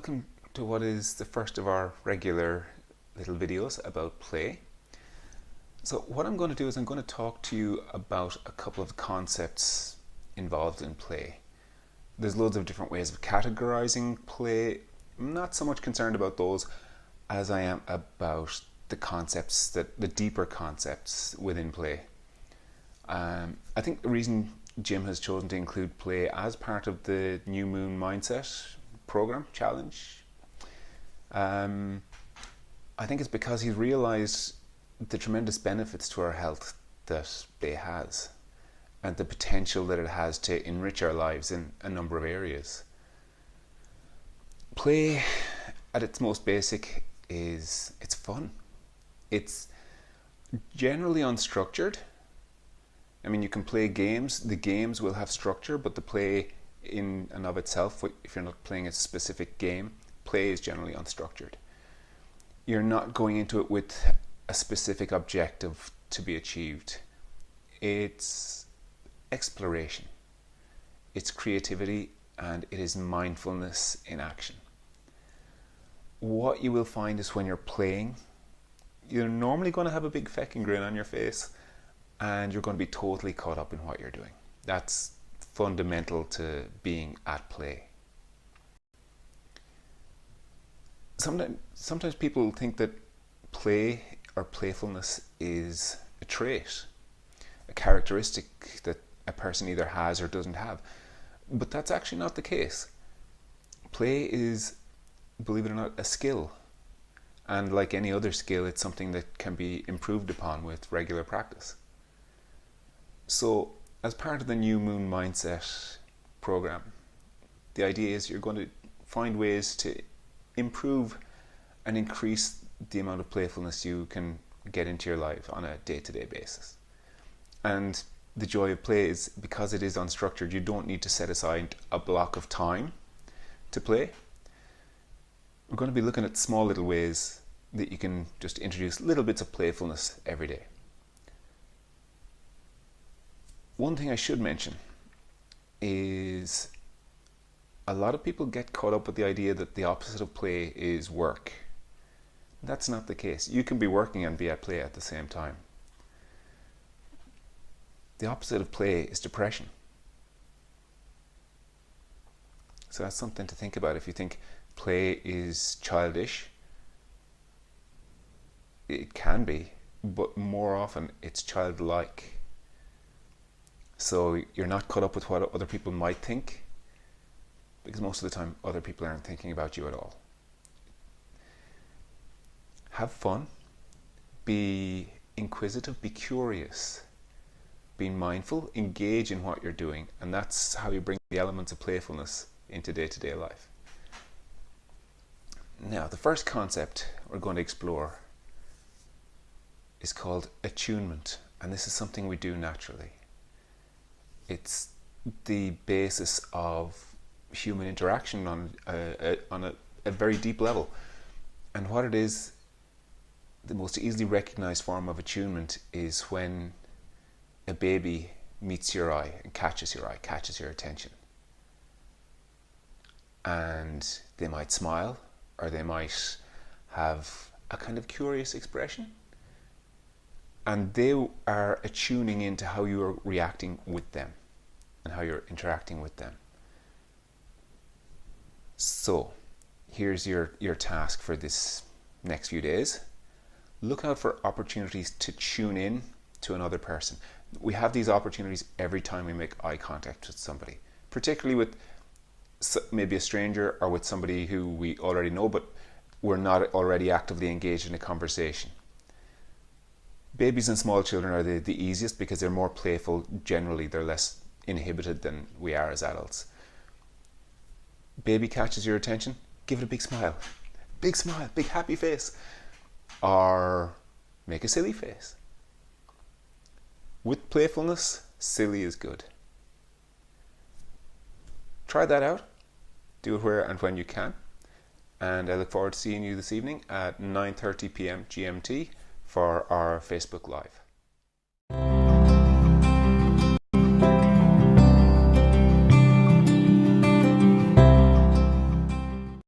Welcome to what is the first of our regular little videos about play. So what I'm going to do is I'm going to talk to you about a couple of concepts involved in play. There's loads of different ways of categorizing play. I'm not so much concerned about those as I am about the concepts, the deeper concepts within play. I think the reason Jim has chosen to include play as part of the New Moon Mindset program challenge, I think it's because he's realized the tremendous benefits to our health that play has and the potential that it has to enrich our lives in a number of areas. Play at its most basic is it's fun. It's generally unstructured. I mean, you can play games. The games will have structure, but the play in and of itself, if you're not playing a specific game, play is generally unstructured. You're not going into it with a specific objective to be achieved. It's exploration, it's creativity, and it is mindfulness in action. What you will find is when you're playing, you're normally going to have a big feckin' grin on your face and you're going to be totally caught up in what you're doing. That's fundamental to being at play. Sometimes people think that play or playfulness is a trait, a characteristic that a person either has or doesn't have. But that's actually not the case. Play is, believe it or not, a skill. And like any other skill, it's something that can be improved upon with regular practice. So, as part of the New Moon Mindset program, the idea is you're going to find ways to improve and increase the amount of playfulness you can get into your life on a day-to-day basis. And the joy of play is because it is unstructured, you don't need to set aside a block of time to play. We're going to be looking at small little ways that you can just introduce little bits of playfulness every day. One thing I should mention is a lot of people get caught up with the idea that the opposite of play is work. That's not the case. You can be working and be at play at the same time. The opposite of play is depression. So that's something to think about. If you think play is childish, it can be, but more often it's childlike. So you're not caught up with what other people might think, because most of the time other people aren't thinking about you at all. Have fun, be inquisitive, be curious, be mindful, engage in what you're doing, and that's how you bring the elements of playfulness into day-to-day life. Now, the first concept we're going to explore is called attunement, and this is something we do naturally. It's the basis of human interaction on a very deep level. And what it is, the most easily recognized form of attunement is when a baby meets your eye and catches your eye, catches your attention. And they might smile, or they might have a kind of curious expression. And they are attuning into how you are reacting with them and how you're interacting with them. So here's your task for this next few days. Look out for opportunities to tune in to another person. We have these opportunities every time we make eye contact with somebody, particularly with maybe a stranger or with somebody who we already know, but we're not already actively engaged in a conversation. Babies and small children are the easiest because they're more playful generally. They're less inhibited than we are as adults. Baby catches your attention, give it a big smile, big happy face, or make a silly face. With playfulness, silly is good. Try that out. Do it where and when you can. And I look forward to seeing you this evening at 9:30 p.m. GMT for our Facebook Live.